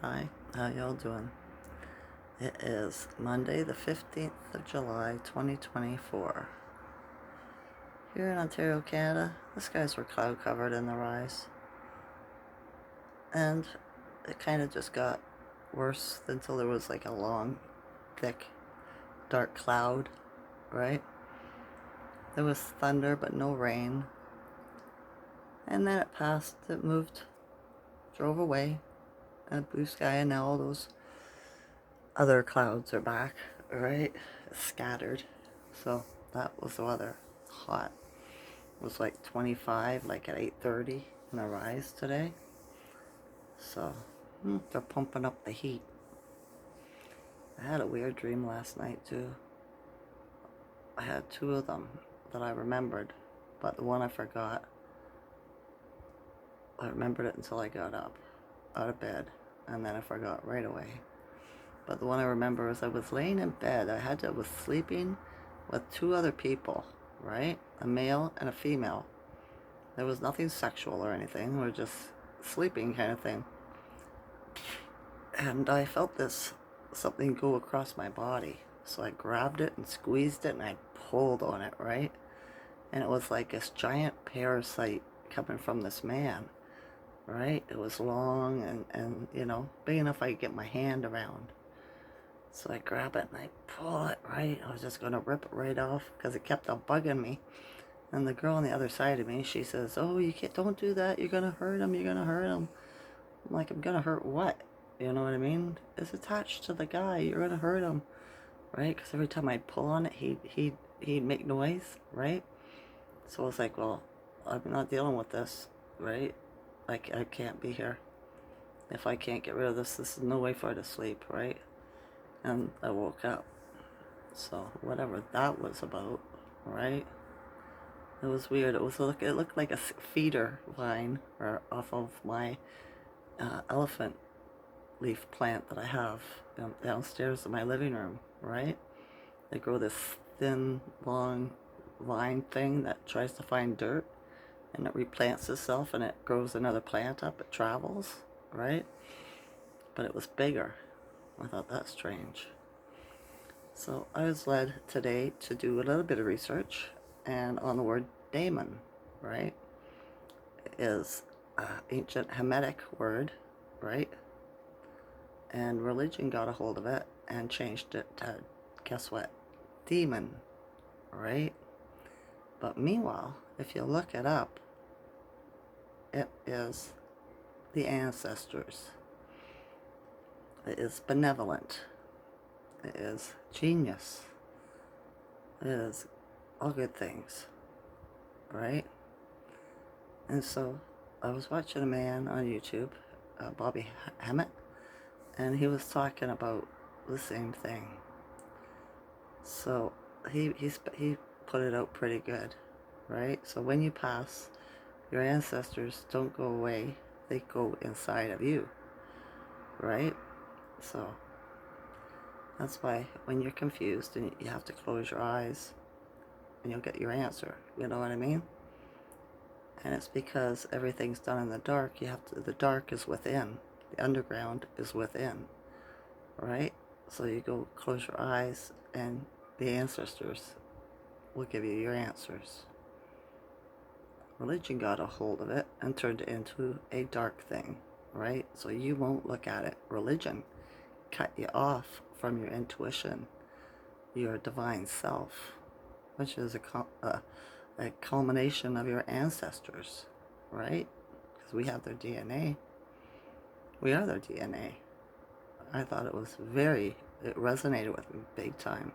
Hi, how y'all doing? It is Monday the 15th of July 2024. Here in Ontario, Canada, the skies were cloud covered in the rise. And it kind of just got worse until there was like a long, thick, dark cloud, right? There was thunder but no rain. And then it passed, it moved, drove away, and blue sky, and now all those other clouds are back, right? Scattered. So that was the weather. Hot. It was like 25, like at 8:30 in the rise today. So they're pumping up the heat. I had a weird dream last night too. I had two of them that I remembered, but the one I forgot. I remembered it until I got up out of bed, and then I forgot right away. But the one I remember is I was laying in bed. I was sleeping with two other people, right? A male and a female. There was nothing sexual or anything. We were just sleeping kind of thing. And I felt something go across my body. So I grabbed it and squeezed it and I pulled on it, right? And it was like this giant parasite coming from this man, right? It was long and big enough I could get my hand around. So I grab it and I pull it, right? I was just going to rip it right off because it kept on bugging me. And the girl on the other side of me, she says, "Oh, you can't, don't do that. You're going to hurt him. You're going to hurt him." I'm like, "I'm going to hurt what?" You know what I mean? It's attached to the guy. You're going to hurt him, right? Because every time I'd pull on it, he'd make noise, right? So I was like, well, I'm not dealing with this, right? Like, I can't be here. If I can't get rid of this is no way for her to sleep, right? And I woke up. So whatever that was about, right? It was weird. It looked like a feeder vine or off of my elephant leaf plant that I have downstairs in my living room, right? They grow this thin, long vine thing that tries to find dirt and it replants itself and it grows another plant up. It travels, right? But it was bigger. I thought that's strange. So I was led today to do a little bit of research and on the word daemon, right? It is an ancient Hamitic word, right? And religion got a hold of it and changed it to, guess what? Demon, right? But meanwhile, if you look it up, it is the ancestors. It is benevolent. It is genius. It is all good things, right? And so I was watching a man on YouTube, Bobby Hammett, and he was talking about the same thing. So he put it out pretty good, right? So when you pass, your ancestors don't go away, they go inside of you, right? So that's why when you're confused and you have to close your eyes and you'll get your answer, you know what I mean? And it's because everything's done in the dark. The dark is within, the underground is within, right? So you go close your eyes and the ancestors will give you your answers. Religion got a hold of it and turned it into a dark thing, right? So you won't look at it. Religion cut you off from your intuition, your divine self, which is a culmination of your ancestors, right? Because we have their DNA. We are their DNA. I thought it resonated with me big time,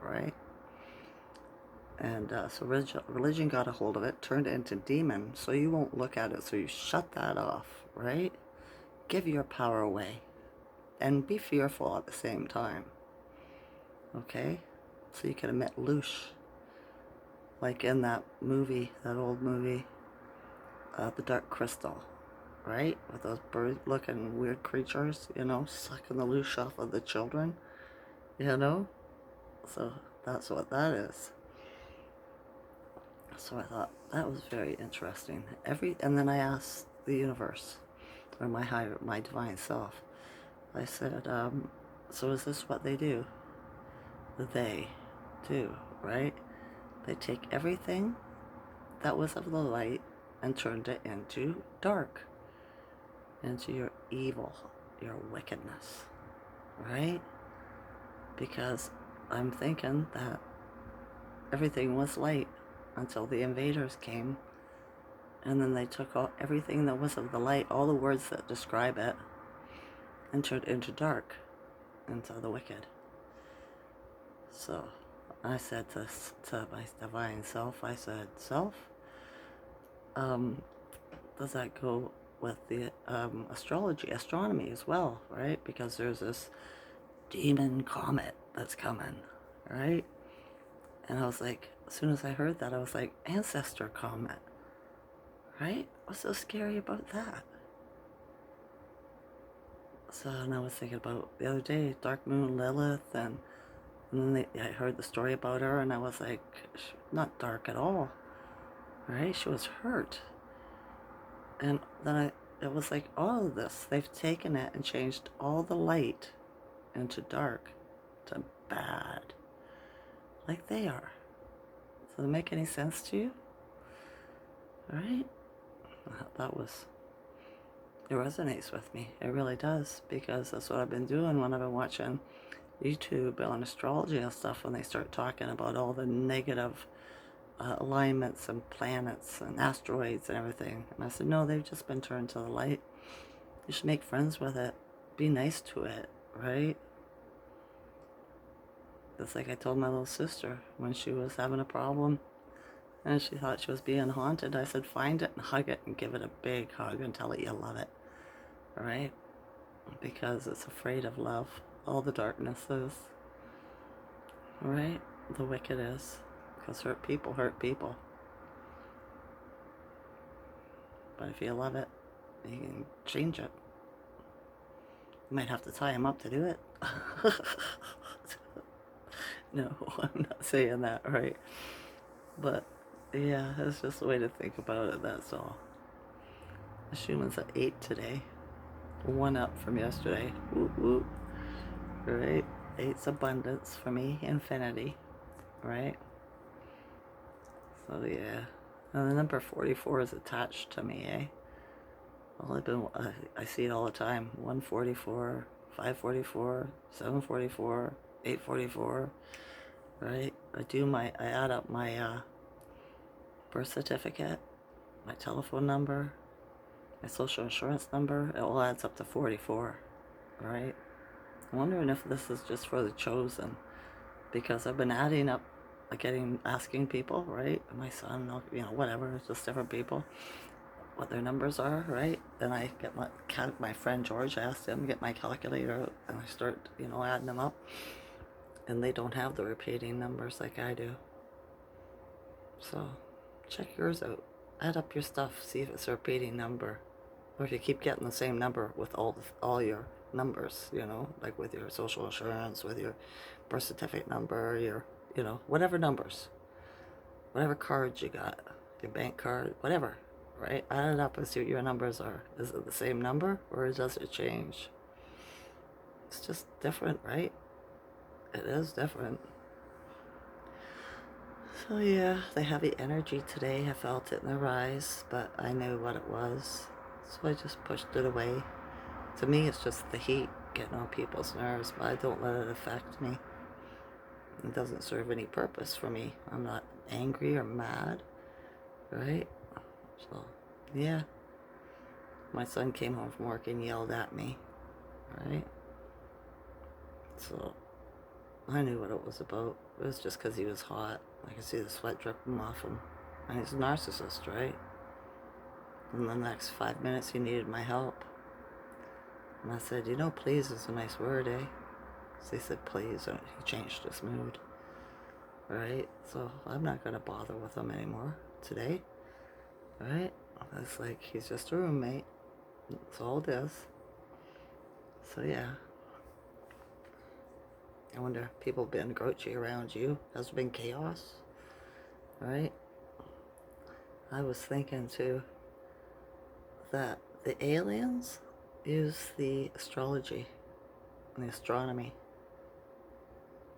right? And so religion got a hold of it, turned it into demon, so you won't look at it, so you shut that off, right? Give your power away. And be fearful at the same time, okay? So you can emit loosh. Like in that movie, that old movie, The Dark Crystal, right? With those bird-looking weird creatures, sucking the loosh off of the children, So that's what that is. So I thought that was very interesting. And then I asked the universe, or my divine self, I said, so is this what they do? They do, right? They take everything that was of the light and turned it into dark, into your evil, your wickedness, right? Because I'm thinking that everything was light until the invaders came, and then they took all, everything that was of the light, all the words that describe it, and turned it into dark, into the wicked. So I said to my divine self, I said, self, does that go with the astronomy as well, right? Because there's this demon comet that's coming, right? And I was like, as soon as I heard that, I was like, ancestor comet, right? What's so scary about that? So, and I was thinking about the other day, Dark Moon Lilith, and then I heard the story about her, and I was like, not dark at all, right? She was hurt. And then it was like, all of this, they've taken it and changed all the light into dark, to bad, like they are. Does it make any sense to you? Right? It resonates with me. It really does, because that's what I've been doing when I've been watching YouTube on astrology and stuff, when they start talking about all the negative alignments and planets and asteroids and everything. And I said, no, they've just been turned to the light. You should make friends with it. Be nice to it, right? That's like I told my little sister when she was having a problem and she thought she was being haunted. I said, find it and hug it and give it a big hug and tell it you love it, right? Because it's afraid of love. All the darkness is, right? The wicked is. Because hurt people. But if you love it, you can change it. You might have to tie him up to do it. No, I'm not saying that, right? But yeah, it's just a way to think about it, that's all. The Schumann's at 8 today. 1 up from yesterday. Whoop whoop. Right? 8's abundance for me, infinity. Right? So yeah. And the number 44 is attached to me, eh? Well, I see it all the time. 144, 544, 744, 844. Right? I add up my birth certificate, my telephone number, my social insurance number. It all adds up to 44. Right? I'm wondering if this is just for the chosen, because I've been adding up, asking people, right? My son, whatever, just different people, what their numbers are, right? Then I get my friend George, I asked him to get my calculator out, and I start, adding them up, and they don't have the repeating numbers like I do. So check yours out. Add up your stuff, see if it's a repeating number, or if you keep getting the same number with all your numbers, like with your social insurance, with your birth certificate number, your, whatever numbers, whatever cards you got, your bank card, whatever, right? Add it up and see what your numbers are. Is it the same number, or does it change? It's just different, right? It is different. So yeah, the heavy energy today, I felt it in the rise, but I knew what it was, so I just pushed it away. To me, it's just the heat getting on people's nerves, but I don't let it affect me. It doesn't serve any purpose for me. I'm not angry or mad, right? So, yeah. My son came home from work and yelled at me, right? So, I knew what it was about. It was just because he was hot. I could see the sweat dripping off him. And he's a narcissist, right? In the next 5 minutes, he needed my help. And I said, please is a nice word, eh? So he said, please, and he changed his mood. Right? So I'm not going to bother with him anymore today. Right? It's like he's just a roommate. That's all it is. So yeah. I wonder if people have been grouchy around you. Has there been chaos? Right? I was thinking too that the aliens use the astrology in the astronomy.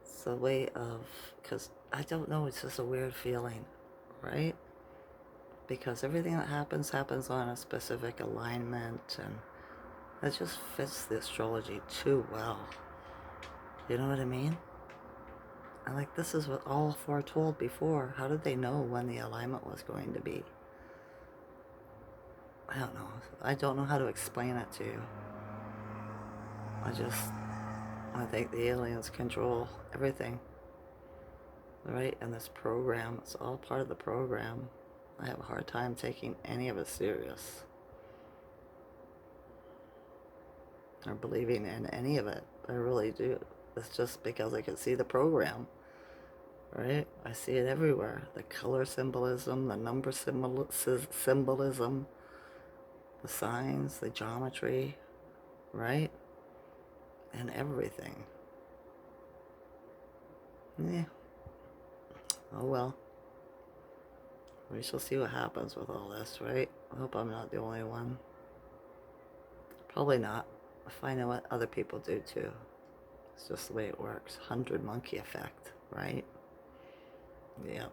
It's a way of, because I don't know, it's just a weird feeling, right? Because everything that happens on a specific alignment, and it just fits the astrology too well. You know what I mean? And like, this is what all foretold before. How did they know when the alignment was going to be? I don't know. I don't know how to explain it to you. I think the aliens control everything, right? And this program, it's all part of the program. I have a hard time taking any of it serious, or believing in any of it. I really do. It's just because I can see the program, right? I see it everywhere. The color symbolism, the number symbolism, the signs, the geometry, right? And everything. Yeah. Oh well. We shall see what happens with all this, right? I hope I'm not the only one. Probably not. I find out what other people do too. It's just the way it works. 100 monkey effect, right? Yep.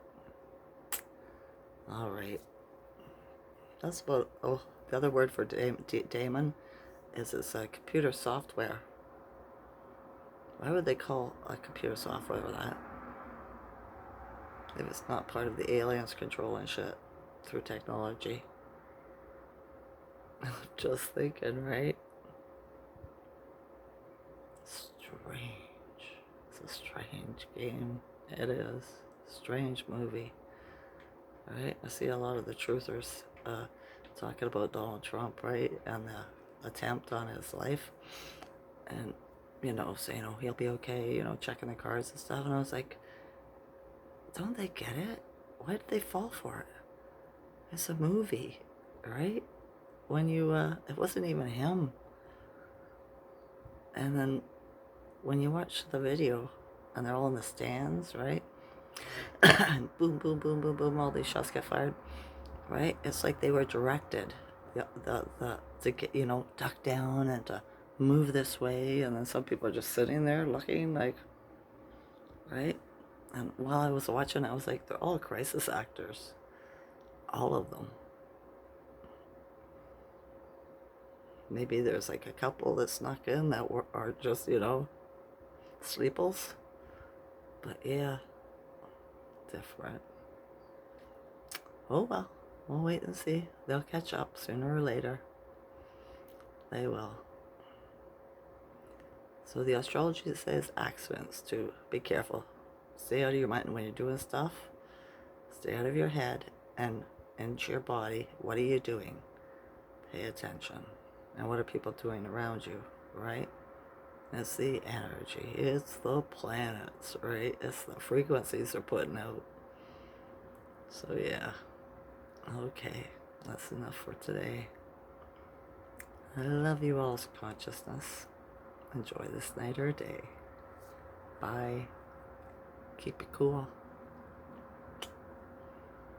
All right. That's about, oh, the other word for daemon is it's a computer software. Why would they call a computer software that? If it's not part of the aliens controlling shit through technology. Just thinking, right? Strange. It's a strange game. It is. Strange movie. Right? I see a lot of the truthers talking about Donald Trump, right? And the attempt on his life. And, saying, oh, he'll be okay, checking the cards and stuff. And I was like, don't they get it? Why did they fall for it? It's a movie, right? When it wasn't even him. And then when you watch the video and they're all in the stands, right? And boom, boom, boom, boom, boom, all these shots get fired, right? It's like they were directed to get, duck down and to move this way. And then some people are just sitting there looking like, right? And while I was watching, I was like, they're all crisis actors. All of them. Maybe there's like a couple that snuck in that are just, sleeples. But yeah, different. Oh well, we'll wait and see. They'll catch up sooner or later. They will. So the astrology says accidents too. Be careful. Stay out of your mind when you're doing stuff. Stay out of your head and into your body. What are you doing? Pay attention. And what are people doing around you, right? It's the energy. It's the planets, right? It's the frequencies they're putting out. So yeah. Okay. That's enough for today. I love you all's consciousness. Enjoy this night or day. Bye. Keep it cool.